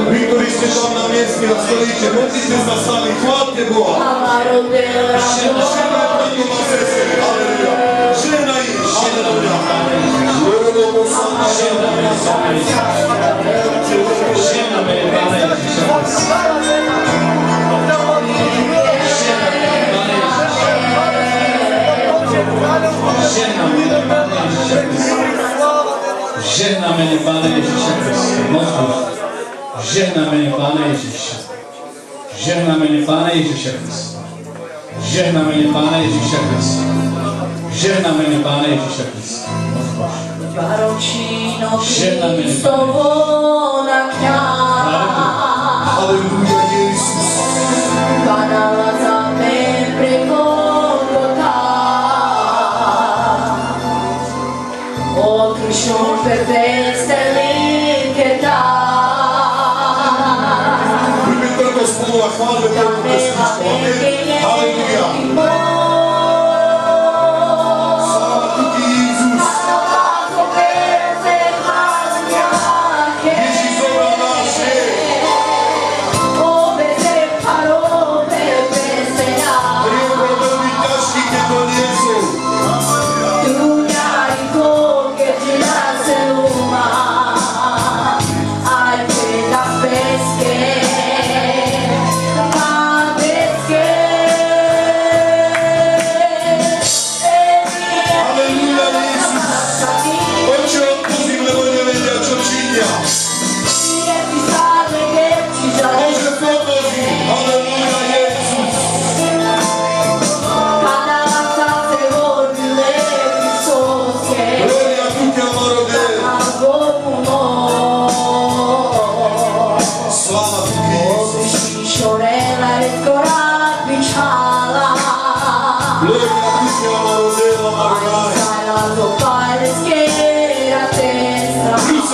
Vy, ktorí ste tam na mieste a stojíte, modlite sa sami, chváľte Boha. Žena proti ma sestry, aleluja. Žena ich, aleluja. Žena mene, Pane Žehna mene, Pane Ježiša Kriste, žehna mene, Pane Ježiša. Žehna mene, Pane Ježiša Kriste. Žehna mene, Pane Ježiša Kriste. Žehna mene, Pane Ježiša Kriste. Žehna mene, Pane Ježiša. Aleluja, Jezus. Padala za me preko Golgota. Otišao pepeste linketa. Prvi prvo spolova hvala preko pesničko. Aleluja. Slava ti, Jezus. Ježiš dobra náš je. Treba veľmi ťažký, keď to nie sú.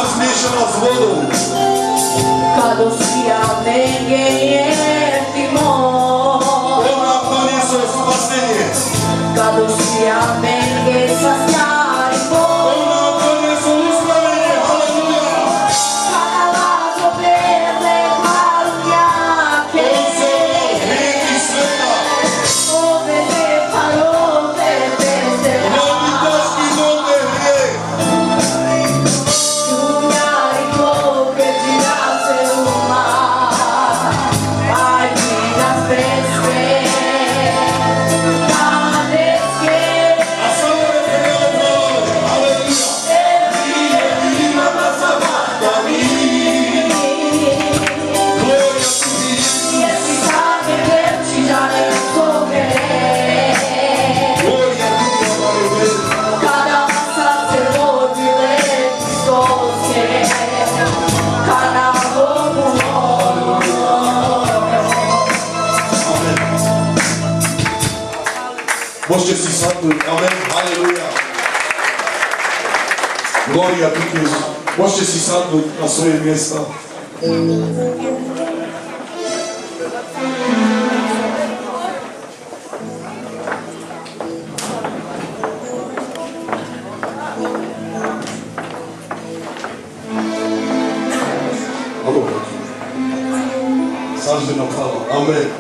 Zmiešala s vodou. Ona paniesol spasenie. Ona paniesol uzdravenie. Halleluja. On zobral hriechy sveta. Veľmi ťažký zlomný hriech. Môžete si sadnúť. Amen. Halleluja. Gloria a Ti. Môžete si sadnúť na svoje miesta. Sadnúť na chválu. Amen.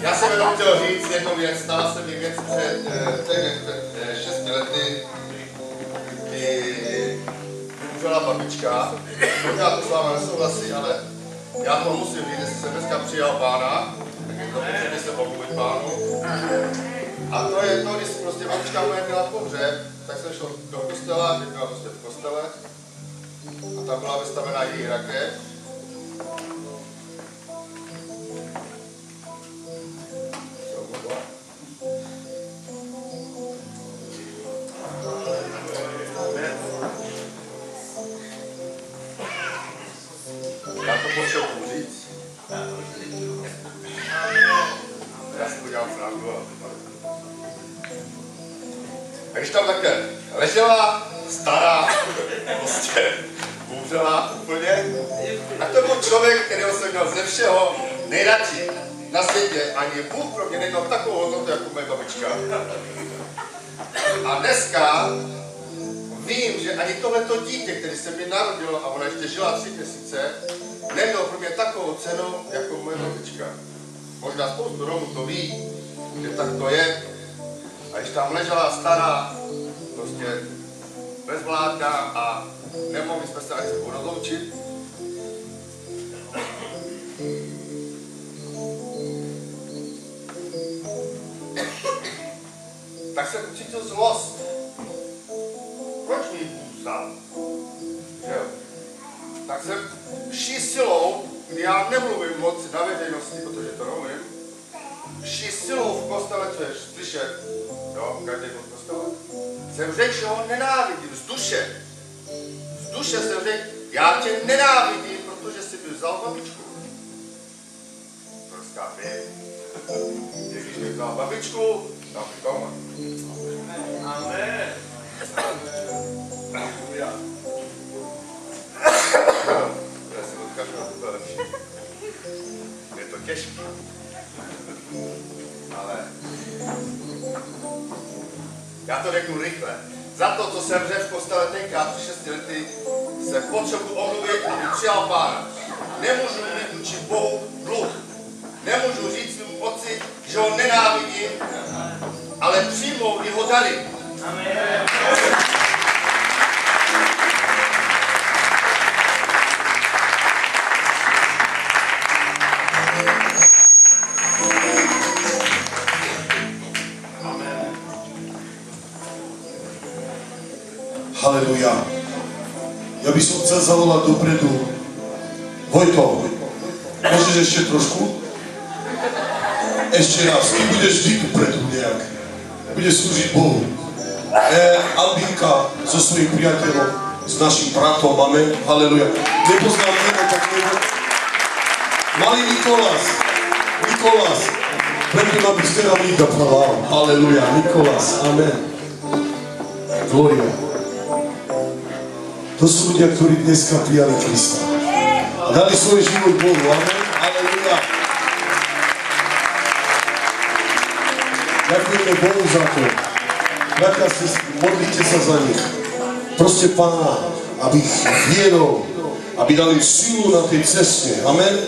Já jsem jenom chtěl říct jednu věc, stala se mi věc před 6 lety, kdy umřela babička. Já to s vámi nesouhlasí, ale já to musím říct, jestli jsem dneska přijal Pána, tak je potřebuje se omluvit Pánu. A to je to, když prostě babička moje měla pohřeb, tak jsem šel do kostela, teď byla prostě v kostele. A tam byla vystavená její rakev. Já to potřebuji říct. Já si udělám srandu. A když tam takhle ležela, stará, prostě umřela úplně, a to byl člověk, kterého jsem měl ze všeho nejradši na světě. Ani Bůh pro mě neměl takovou hodnotu jako moje babička. A dneska vím, že ani tohleto dítě, které se mi narodilo a ona ještě žila 3 měsíce, nemělo pro mě takovou cenu jako moje babička. Možná spoustu Romů to ví, že tak to je. A když tam ležela stará, prostě bezvládná a nemohli jsme se ani spolu rozloučit, tak jsem cítil zlost. Proč mi Bůh vzal? Že jo? Tak jsem vší silou, kdy já nemluvím moc na veřejnosti, protože to neumím, vší silou v kostele, co je slyšet, jo, každý v kostele, jsem řekl, že ho nenávidím z duše. Z duše jsem řekl, já tě nenávidím, protože jsi mi vzal babičku. Proská ty. Když mi vzal babičku, tam mi doma. Amen. Já si odkažu, to bylo lepší. Je to těžké. Ale já to řeknu rychle. Za to, co jsem řekl v kostele tenkrát před 6 lety, se potřebuji omluvit, aby přijal Pána. Nemůžu mít vůči Bohu dluh. Nemůžu říct svému otci, že ho nenávidím, ale přijmout jeho dary. Amen. Haleluja. Ja by som chcel zavolať dopredu. Vojto, môžeš ešte trošku? Ešte raz, ty budeš vždy dopredu nejak. Budeš slúžiť Bohu. Albínka so svojím priateľom, s našim bratom, amen. Haleluja. Nepoznám meno, tak nebo. Malý Nikolás. Preto nám byste nám nikda praval. Haleluja. Nikolás, amen. Gloria. To sú ľudia, ktorí dneska prijali Krista. A dali svoj život Bohu. Amen. Aleluja. Ďakujeme Bohu za to. Bratia, modlite sa za nich. Proste Pána, aby ich viedol, aby dali silu na tej ceste. Amen.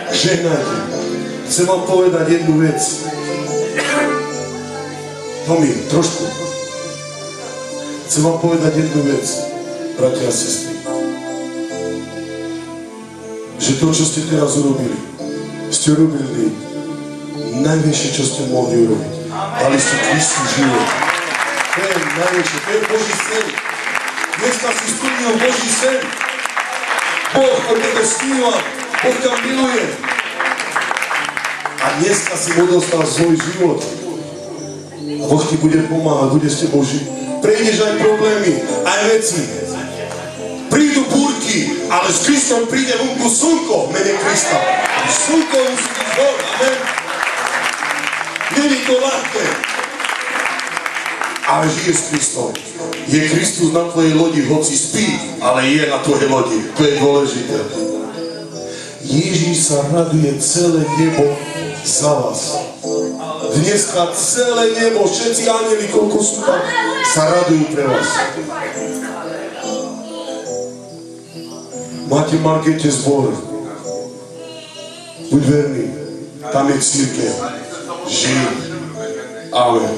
Žehnajte. Chcem vám povedať jednu vec. Tomi, trošku. Chcem vám povedať jednu vec. Bratia a sestry, že to, čo ste teraz urobili, ste urobili najväčšie, čo ste mohli urobiť. Dali ste Kristu život. To je najväčšie, to je Boží sen. Dneska si splnil Boží sen. Boh to sníva, Boh ťa miluje. A dneska si mu dostal svoj život. A Boh ti bude pomáhať, bude s tebou žiť. Prejdeš aj problémy, aj veci. Prídu búrky, ale s Kristom príde vonku slnko v mene Krista. Slnko musí byť zhor, amen. Není to ľahké, ale žije s Kristom. Je Kristus na tvojej lodi, hoci spí, ale je na tvojej lodi. To je dôležité. Ježíš sa raduje celé nebo za vás. Dneska celé nebo, všetci anjeli, koľko sú tam, sa radujú pre vás. Máte Margete zbor. Buď verný. Tam je církev. Žij. Amen.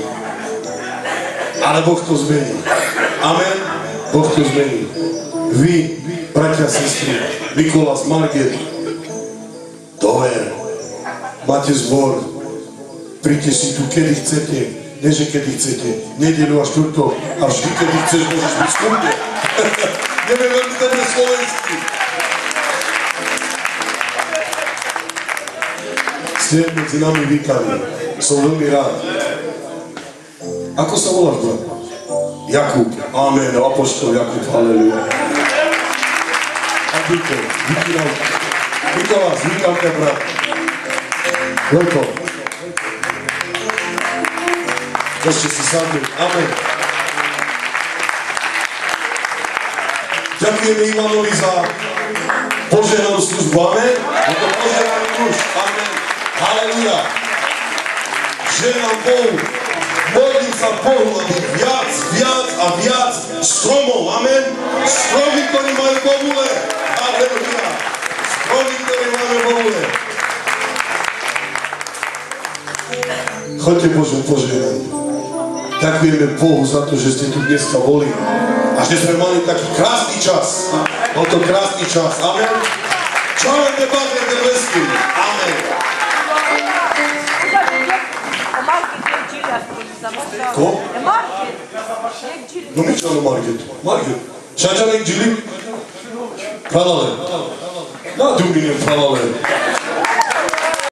Ale Boh to zmení. Amen. Boh to zmení. Vy, bratia a sestry, Nikolás, Marget, dover. máte zbor, príďte si tu, kedy chcete, nie že kedy chcete, nedeľu a štvrtok, a vždy, kedy chceš, môžeš byť skúrne. Neviem veľmi dobre slovensky. Ste medzi nami vítaní, som veľmi rád. Ako sa voláš, brat? Jakub, amen, apoštol Jakub, halleluja. A Vítor, vítam vás, vítam ťa, brat. Veľko. Môžete si sadnúť, amen. Ďakujeme Ivanovi za požehnanú službu, amen. Je to požehnaný muž, amen. Halleluja. Žehnám Bohu. Modlím sa Bohu, aby viac a viac stromov, amen. Stromy, ktorí majú bobule. Halleluja. Stromy, ktorí majú bobule. Choďte Božom požehnať. Ďakujeme Bohu za to, že ste tu dneska boli. A že sme mali taký krásny čas. Bol to krásny čas, amen. Čujete Bože nebeský, amen. Ko? No mi čo na marketu? Market. Šačanek džili? Pralale. Na duminem pralale.